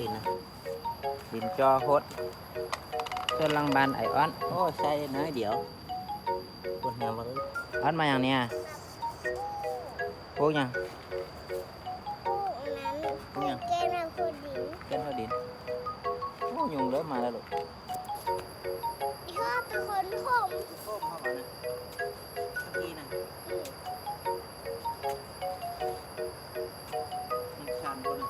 ดินนะดินจอโคตรต้นลังบานไอออนโอ้ใช่น้อยเดี๋ยวปวดหัวเลยออนมาอย่างเนี้ยปลูกยังปลูกยังแกงโคดินเกินเท่าดินโอ้ยุงเริ่มมาแล้วลูกชอบเป็นคนผม โค้งเข้ามานะเมื่อกี้นะมันชันด้วยนะ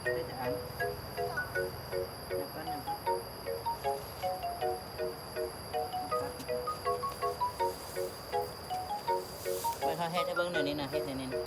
ได้แต่อันยังกันยังกันไปเขาเฮ็ดให้เบิ่งหน่อยนี่นะเฮ็ดหน่อยนี่นะ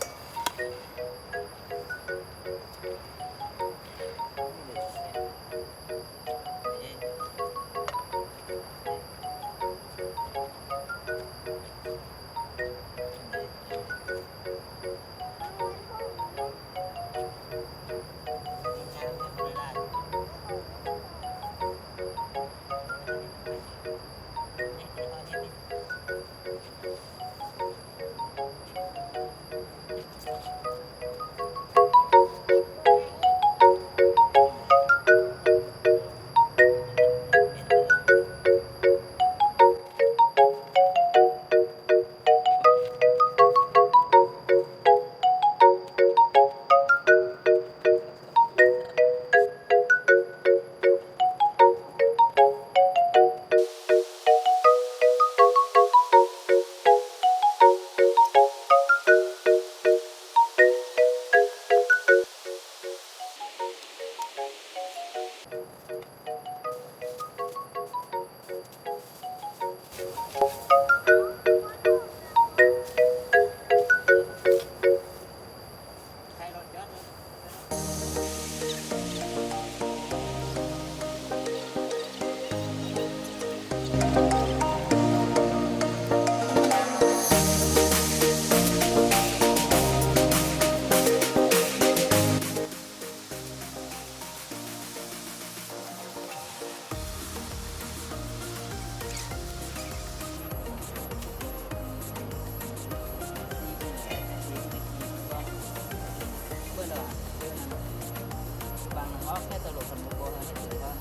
ให้ตลกคนมุกโบให้ถือว่า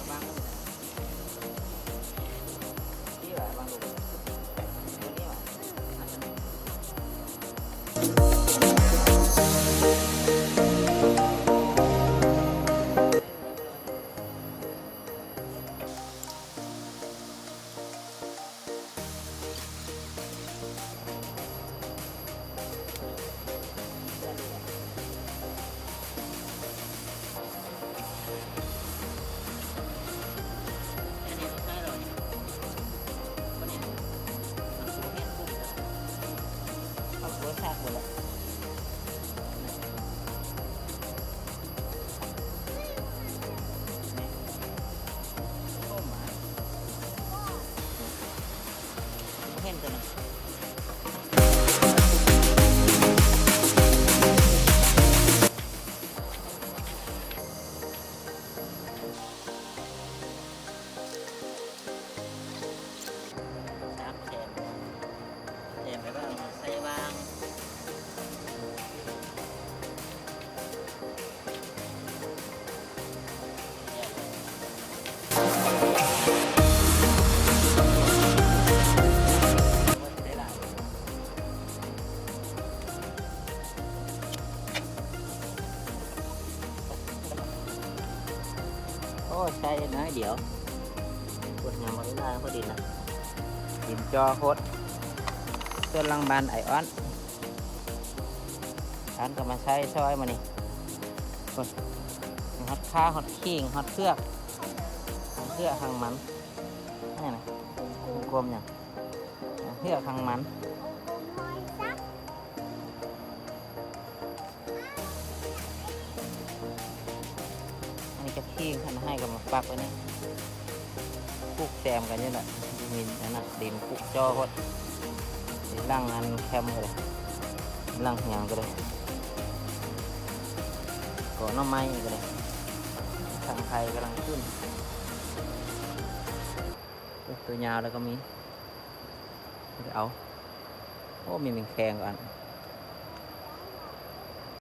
บางที่ว่าบางลูกตัวนี้ว่าชาติหมดเลยโอ้หมาเห็นตัวนะแจมไปบ้างใส่บ้างโอ้ใช่น้อยเดี๋ยวปวดหัวเลยนะพอดีนะดินจอโคตรต้นลังบานไอออนอันก็มาใช้ซอยมานี่ฮอตข้าฮอตขิงฮอตเพือกเพือกหางมันนี่นะกลมอย่างเพือกหางมันอันนี้ก็ขิงท่านให้กับมาปักไว้นี่ปลูกแซมกันนี่แหละมีนั่นนะดินปลูกจอโคตรดินล่างงานแคมเลยล่างยางก็เลยก่อน้ำไม้ก็เลยทางไทยกำลังขึ้นตัวยาวแล้วก็มี เอาโอ้มีแมงแคงก่อน